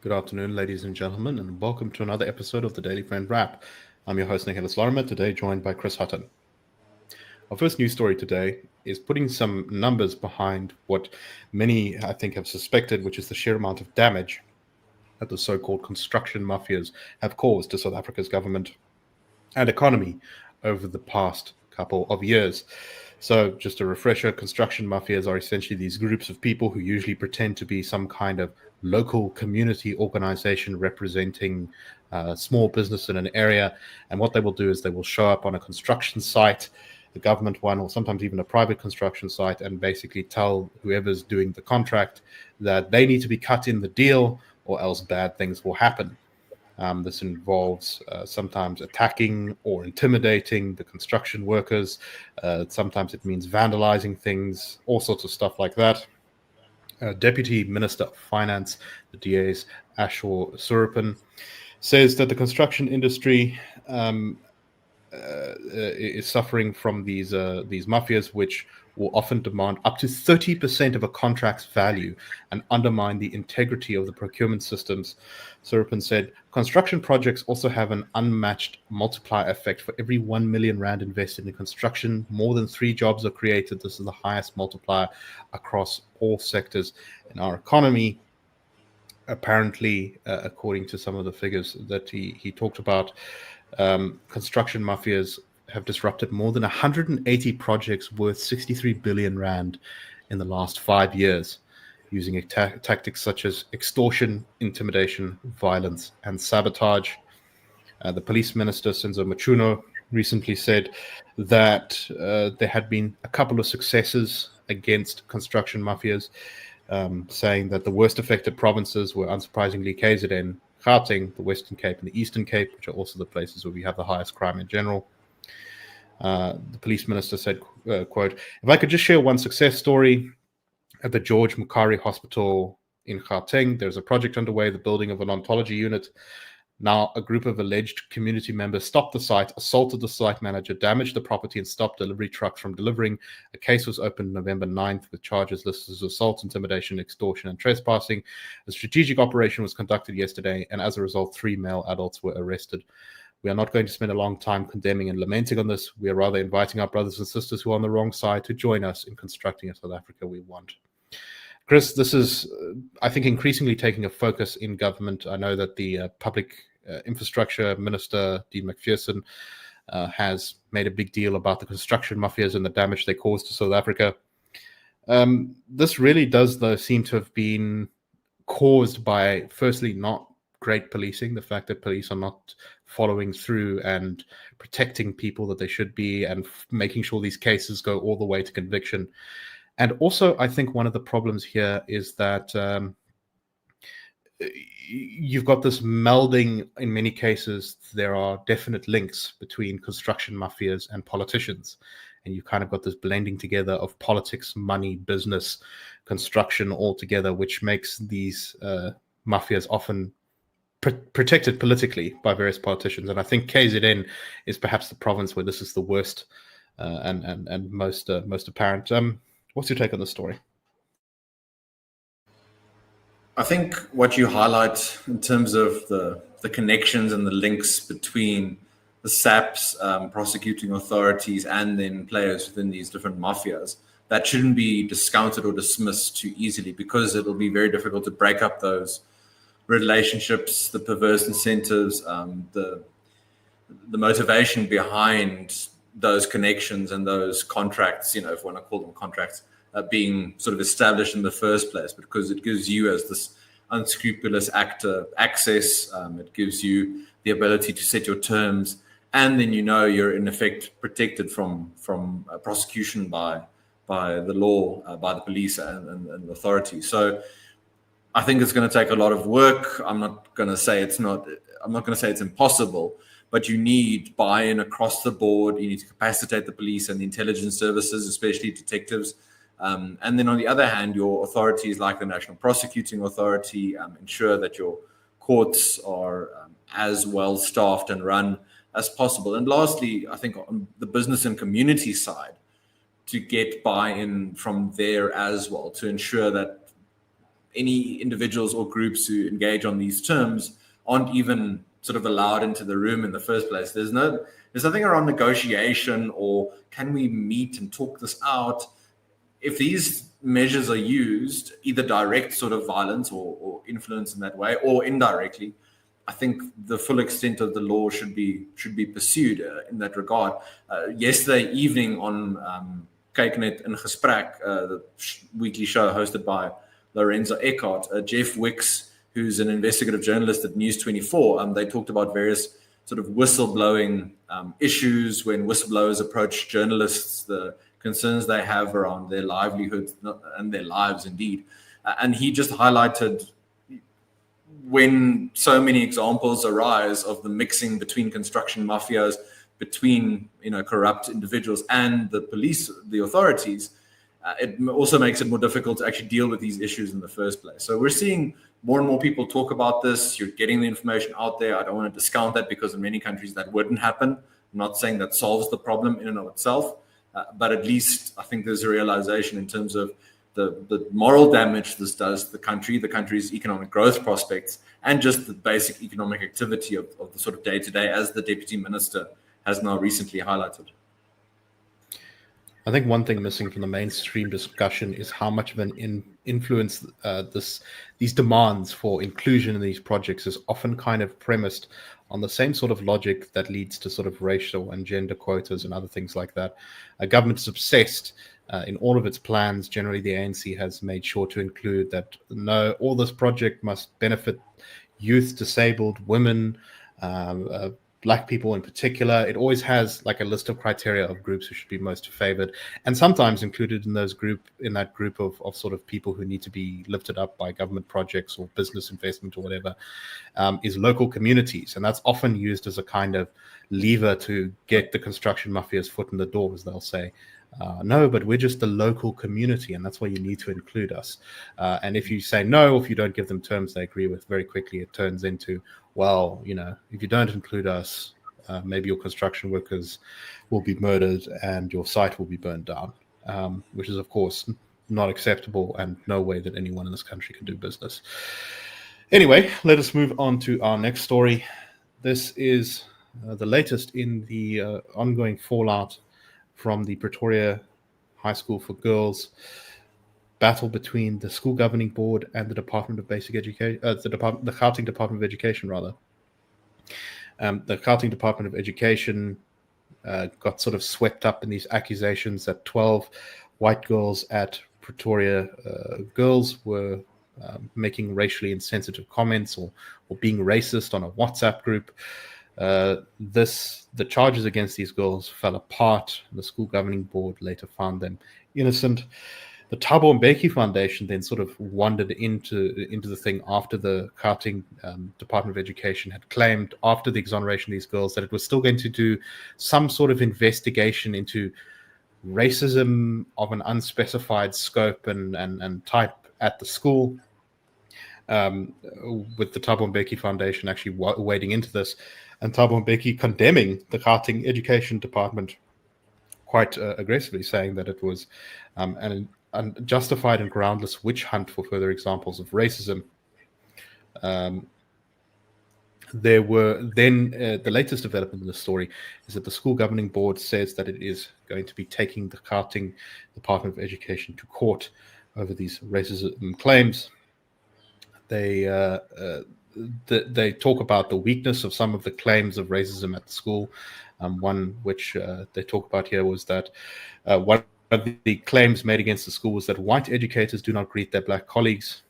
Good afternoon, ladies and gentlemen, and welcome to another episode of the Daily Friend Wrap. I'm your host, Nicholas Lorimer, today joined by Chris Hutton. Our first news story today is putting some numbers behind what many, I think, have suspected, which is the sheer amount of damage that the so-called construction mafias have caused to South Africa's government and economy over the past couple of years. So just a refresher, construction mafias are essentially these groups of people who usually pretend to be some kind of local community organization representing small business in an area. And what they will do is they will show up on a construction site, the government one, or sometimes even a private construction site, and basically tell whoever's doing the contract that they need to be cut in the deal or else bad things will happen. This involves sometimes attacking or intimidating the construction workers. Sometimes it means vandalizing things, all sorts of stuff like that. Deputy Minister of Finance, the DA's Ashor Surapin, says that the construction industry is suffering from these mafias, which will often demand up to 30% of a contract's value and undermine the integrity of the procurement systems. Surapin said, construction projects also have an unmatched multiplier effect. For every 1 million rand invested in construction, more than 3 jobs are created. This is the highest multiplier across all sectors in our economy. Apparently, according to some of the figures that he talked about, construction mafias have disrupted more than 180 projects worth 63 billion rand in the last 5 years, using tactics such as extortion, intimidation, violence, and sabotage. The police minister, Senzo Machuno, recently said that there had been a couple of successes against construction mafias, saying that the worst affected provinces were unsurprisingly KZN, Gauteng, the Western Cape, and the Eastern Cape, which are also the places where we have the highest crime in general. The police minister said, quote, "If I could just share one success story, at the George Mukari Hospital in Gauteng, there's a project underway, the building of an oncology unit. Now, a group of alleged community members stopped the site, assaulted the site manager, damaged the property, and stopped delivery trucks from delivering. A case was opened November 9th with charges listed as assault, intimidation, extortion, and trespassing. A strategic operation was conducted yesterday, and as a result, 3 male adults were arrested. We are not going to spend a long time condemning and lamenting on this. We are rather inviting our brothers and sisters who are on the wrong side to join us in constructing a South Africa we want." Chris, this is, I think, increasingly taking a focus in government. I know that the public infrastructure minister, Dean McPherson, has made a big deal about the construction mafias and the damage they cause to South Africa. This really does, though, seem to have been caused by, firstly, not great policing, the fact that police are not following through and protecting people that they should be, and making sure these cases go all the way to conviction. And also, I think one of the problems here is that you've got this melding. In many cases, there are definite links between construction mafias and politicians. And you've kind of got this blending together of politics, money, business, construction all together, which makes these mafias often protected politically by various politicians. And I think KZN is perhaps the province where this is the worst and most apparent. What's your take on the story? I think what you highlight in terms of the connections and the links between the SAPs, prosecuting authorities, and then players within these different mafias, that shouldn't be discounted or dismissed too easily, because it'll be very difficult to break up those relationships, the perverse incentives, the motivation behind those connections and those contracts, if you want to call them contracts, being sort of established in the first place, because it gives you, as this unscrupulous actor, access. It gives you the ability to set your terms, and then you're in effect protected from prosecution by the law, by the police and the authorities. So I think it's going to take a lot of work. I'm not going to say it's impossible, but you need buy-in across the board. You need to capacitate the police and the intelligence services, especially detectives. And then on the other hand, your authorities like the National Prosecuting Authority ensure that your courts are as well staffed and run as possible. And lastly, I think on the business and community side, to get buy-in from there as well, to ensure that any individuals or groups who engage on these terms aren't even sort of allowed into the room in the first place. There's nothing around negotiation or can we meet and talk this out. If these measures are used, either direct sort of violence or influence in that way, or indirectly, I think the full extent of the law should be pursued in that regard. Yesterday evening on Kijknet in Gesprek, the weekly show hosted by Lorenzo Eckhart, Jeff Wicks, who's an investigative journalist at News 24, they talked about various sort of whistleblowing issues when whistleblowers approach journalists, the concerns they have around their livelihoods and their lives indeed. And he just highlighted when so many examples arise of the mixing between construction mafias, between corrupt individuals and the police, the authorities, it also makes it more difficult to actually deal with these issues in the first place. So we're seeing more and more people talk about this. You're getting the information out there. I don't want to discount that because in many countries that wouldn't happen. I'm not saying that solves the problem in and of itself, but at least I think there's a realization in terms of the moral damage this does the country's economic growth prospects, and just the basic economic activity of the sort of day-to-day, as the Deputy Minister has now recently highlighted. I think one thing missing from the mainstream discussion is how much of an influence these demands for inclusion in these projects is often kind of premised on the same sort of logic that leads to sort of racial and gender quotas and other things like that. A government is obsessed in all of its plans. Generally, the ANC has made sure to include that, no, all this project must benefit youth, disabled, women, Black people in particular. It always has like a list of criteria of groups who should be most favored, and sometimes included in that group of sort of people who need to be lifted up by government projects or business investment or whatever, is local communities, and that's often used as a kind of lever to get the construction mafia's foot in the door, as they'll say. No, but we're just the local community, and that's why you need to include us. And if you say no, if you don't give them terms they agree with, very quickly it turns into, well, if you don't include us, maybe your construction workers will be murdered and your site will be burned down, which is, of course, not acceptable and no way that anyone in this country can do business. Anyway, let us move on to our next story. This is the latest in the ongoing fallout from the Pretoria High School for Girls battle between the school governing board and the Department of Basic Education, the Gauteng Department of Education, rather. The Gauteng Department of Education got sort of swept up in these accusations that 12 white girls at Pretoria Girls were making racially insensitive comments or being racist on a WhatsApp group. The charges against these girls fell apart. The school governing board later found them innocent. The Thabo Mbeki Foundation then sort of wandered into the thing after the Gauteng Department of Education had claimed, after the exoneration of these girls, that it was still going to do some sort of investigation into racism of an unspecified scope and type at the school. With the Thabo Mbeki Foundation actually wading into this, and Thabo Mbeki condemning the Gauteng Education Department quite aggressively, saying that it was an unjustified and groundless witch hunt for further examples of racism. There were then the latest development in the story is that the school governing board says that it is going to be taking the Gauteng Department of Education to court over these racism claims. They talk about the weakness of some of the claims of racism at the school. One which they talk about here was that one of the claims made against the school was that white educators do not greet their black colleagues,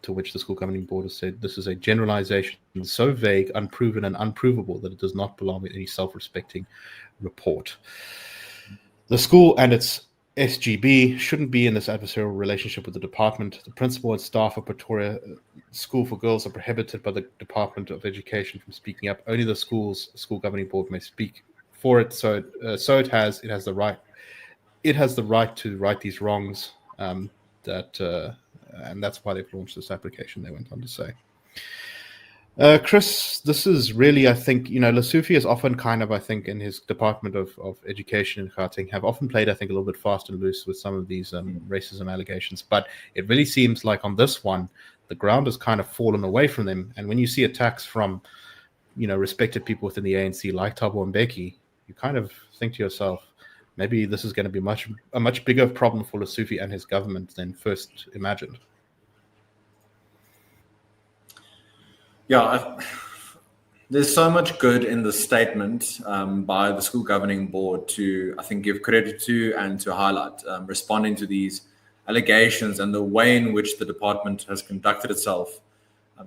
to which the school governing board has said this is a generalization so vague, unproven, and unprovable that it does not belong in any self-respecting report. The school and its SGB shouldn't be in this adversarial relationship with the department. The principal and staff of Pretoria School for Girls are prohibited by the Department of Education from speaking up. Only the school governing board may speak for it. So it has the right. It has the right to right these wrongs. And that's why they've launched this application. They went on to say. Chris, this is really, I think, Lesotho is often kind of, I think, in his Department of Education in Gauteng, have often played, I think, a little bit fast and loose with some of these racism allegations. But it really seems like on this one, the ground has kind of fallen away from them. And when you see attacks from, respected people within the ANC like Thabo Mbeki, you kind of think to yourself, maybe this is going to be a much bigger problem for Lesotho and his government than first imagined. Yeah, there's so much good in the statement by the school governing board to, I think, give credit to and to highlight, responding to these allegations and the way in which the department has conducted itself,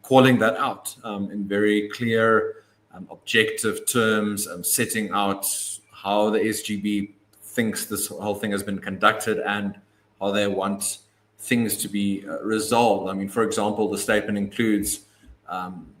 calling that out in very clear, objective terms, setting out how the SGB thinks this whole thing has been conducted and how they want things to be resolved. I mean, for example, the statement includes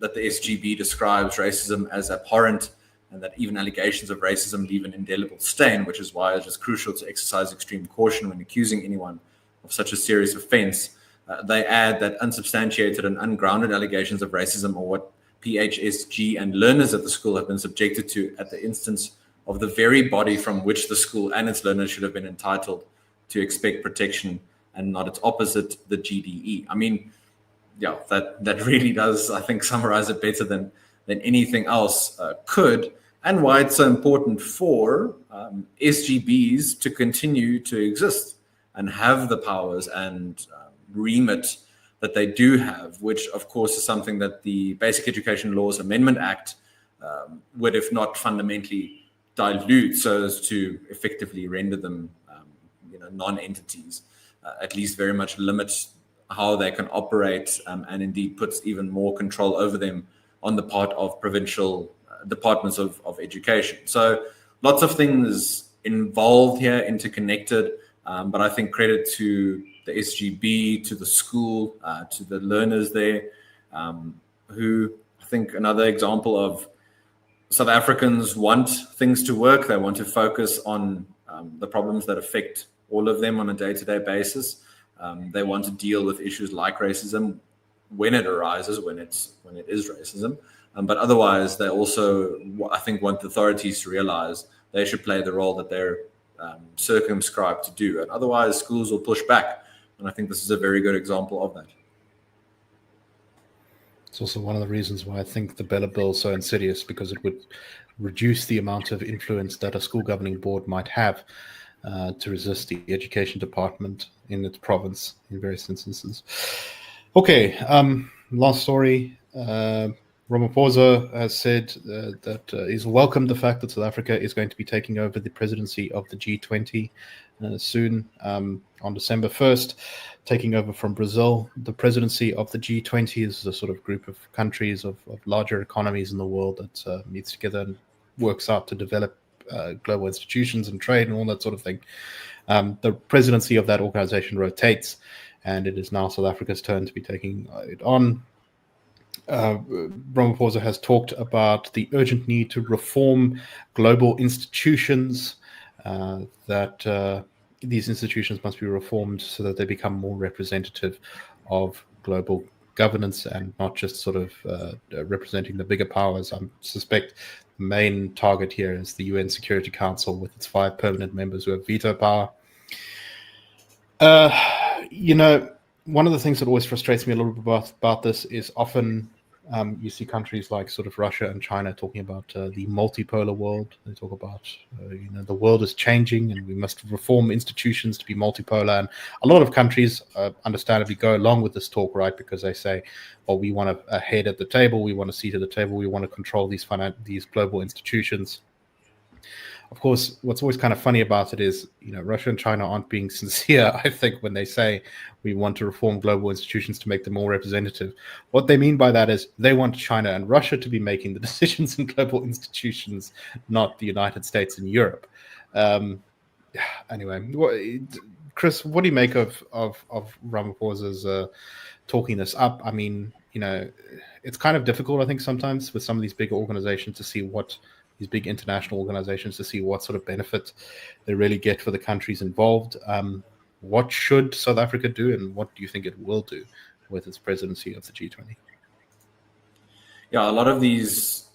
that the SGB describes racism as abhorrent and that even allegations of racism leave an indelible stain, which is why it is crucial to exercise extreme caution when accusing anyone of such a serious offense. They add that unsubstantiated and ungrounded allegations of racism are what PHSG and learners at the school have been subjected to at the instance of the very body from which the school and its learners should have been entitled to expect protection, and not its opposite, the GDE. I mean, yeah, that really does, I think, summarize it better than anything else could, and why it's so important for SGBs to continue to exist and have the powers and remit that they do have, which of course is something that the Basic Education Laws Amendment Act would, if not fundamentally dilute, so as to effectively render them non-entities, at least very much limit how they can operate, and indeed puts even more control over them on the part of provincial departments of education. So lots of things involved here, interconnected, but I think credit to the SGB, to the school, to the learners there, who, I think, another example of South Africans want things to work. They want to focus on the problems that affect all of them on a day-to-day basis. They want to deal with issues like racism when it arises, when it is racism. But otherwise, they also, I think, want the authorities to realize they should play the role that they're circumscribed to do. And otherwise, schools will push back. And I think this is a very good example of that. It's also one of the reasons why I think the Bella Bill is so insidious, because it would reduce the amount of influence that a school governing board might have to resist the education department in its province in various instances. Okay, last story. Ramaphosa has said that he's welcomed the fact that South Africa is going to be taking over the presidency of the G20 soon, on December 1st, taking over from Brazil. The presidency of the G20 is a sort of group of countries of larger economies in the world that meets together and works out to develop global institutions and trade and all that sort of thing. The presidency of that organization rotates, and it is now South Africa's turn to be taking it on. Ramaphosa has talked about the urgent need to reform global institutions, that these institutions must be reformed so that they become more representative of global governance and not just sort of representing the bigger powers. I suspect the main target here is the UN Security Council with its 5 permanent members who have veto power. One of the things that always frustrates me a little bit about this is often you see countries like sort of Russia and China talking about the multipolar world. They talk about, the world is changing and we must reform institutions to be multipolar. And a lot of countries understandably go along with this talk, right? Because they say, well, we want a head at the table, we want a seat at the table, we want to control these global institutions. Of course, what's always kind of funny about it is, Russia and China aren't being sincere, I think, when they say we want to reform global institutions to make them more representative. What they mean by that is they want China and Russia to be making the decisions in global institutions, not the United States and Europe. Anyway, Chris, what do you make of Ramaphosa's talking this up? I mean, it's kind of difficult, I think, sometimes with some of these bigger organizations to see these big international organizations to see what sort of benefit they really get for the countries involved. What should South Africa do, and what do you think it will do with its presidency of the G20? yeah, a lot of these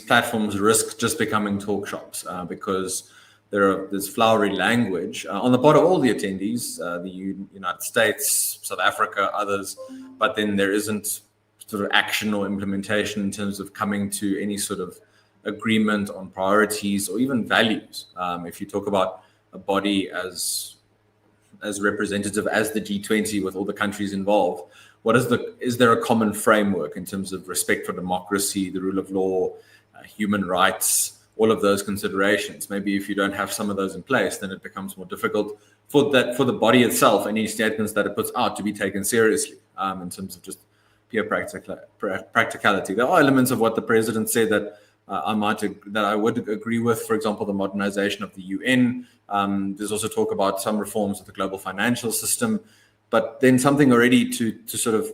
platforms risk just becoming talk shops because there's flowery language on the part of all the attendees, the United States, South Africa, others, but then there isn't sort of action or implementation in terms of coming to any sort of agreement on priorities or even values. If you talk about a body as representative as the G20 with all the countries involved, is there a common framework in terms of respect for democracy, the rule of law, human rights, all of those considerations? Maybe if you don't have some of those in place, then it becomes more difficult for the body itself, any statements that it puts out, to be taken seriously in terms of just pure practicality. There are elements of what the president said that I would agree with. For example, the modernization of the UN. There's also talk about some reforms of the global financial system. But then something already to sort of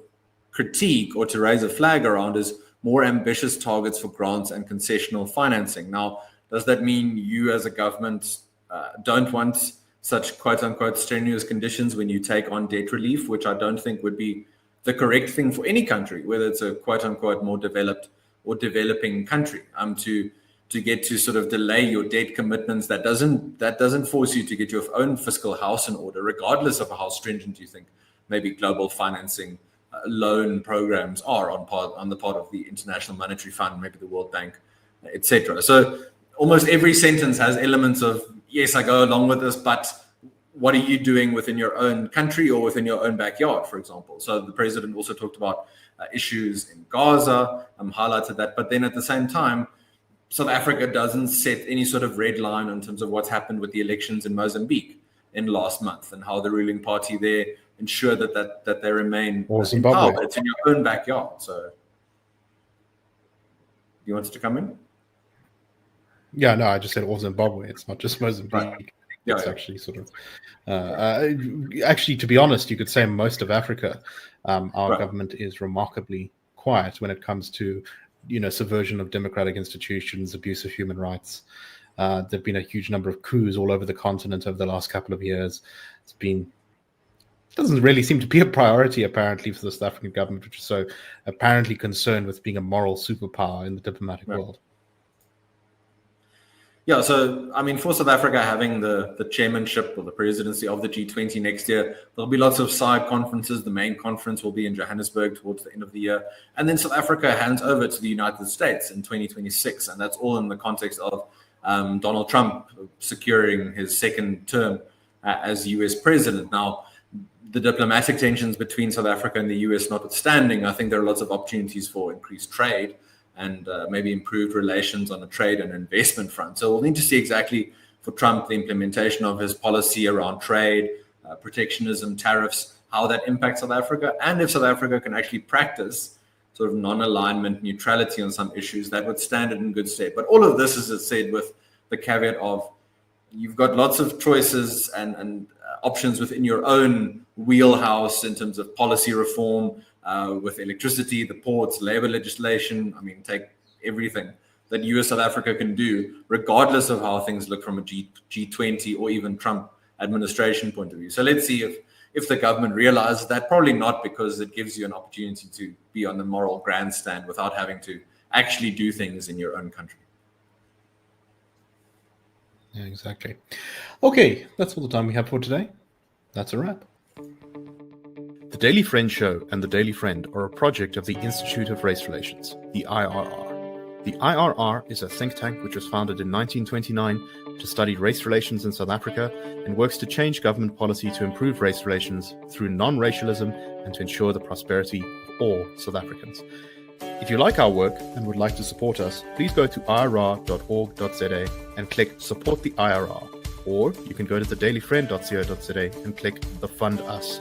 critique or to raise a flag around is more ambitious targets for grants and concessional financing. Now, does that mean you as a government don't want such quote unquote strenuous conditions when you take on debt relief, which I don't think would be the correct thing for any country, whether it's a quote unquote more developed or developing country, to get to sort of delay your debt commitments? That doesn't force you to get your own fiscal house in order, regardless of how stringent you think maybe global financing loan programs are on the part of the International Monetary Fund, maybe the World Bank, etc. So almost every sentence has elements of, yes, I go along with this, but what are you doing within your own country or within your own backyard, for example? So the president also talked about issues in Gaza, highlighted that, but then at the same time, South Africa doesn't set any sort of red line in terms of what's happened with the elections in Mozambique in last month and how the ruling party there ensure that they remain in power. It's in your own backyard. So you wanted to come in? Yeah, no, I just said all Zimbabwe. It's not just Mozambique. Right. Yeah, it's actually sort of actually, to be honest, you could say most of Africa, our government is remarkably quiet when it comes to subversion of democratic institutions, abuse of human rights. There've been a huge number of coups all over the continent over the last couple of years. Doesn't really seem to be a priority apparently for the South African government, which is so apparently concerned with being a moral superpower in the diplomatic world. Yeah, so I mean, for South Africa having the chairmanship or the presidency of the G20 next year, there'll be lots of side conferences. The main conference will be in Johannesburg towards the end of the year. And then South Africa hands over to the United States in 2026. And that's all in the context of Donald Trump securing his second term as US president. Now, the diplomatic tensions between South Africa and the US notwithstanding, I think there are lots of opportunities for increased trade and maybe improved relations on the trade and investment front. So we'll need to see exactly for Trump the implementation of his policy around trade, protectionism, tariffs, how that impacts South Africa, and if South Africa can actually practice sort of non-alignment neutrality on some issues, that would stand it in good stead. But all of this is said with the caveat of you've got lots of choices and options within your own wheelhouse in terms of policy reform, with electricity, the ports, labor legislation. I mean, take everything that US South Africa can do, regardless of how things look from a G20 or even Trump administration point of view. So let's see if the government realizes that. Probably not, because it gives you an opportunity to be on the moral grandstand without having to actually do things in your own country. Yeah, exactly. Okay, that's all the time we have for today. That's a wrap. The Daily Friend Show and The Daily Friend are a project of the Institute of Race Relations, the IRR. The IRR is a think tank which was founded in 1929 to study race relations in South Africa and works to change government policy to improve race relations through non-racialism and to ensure the prosperity of all South Africans. If you like our work and would like to support us, please go to irr.org.za and click Support the IRR. Or you can go to thedailyfriend.co.za and click the Fund Us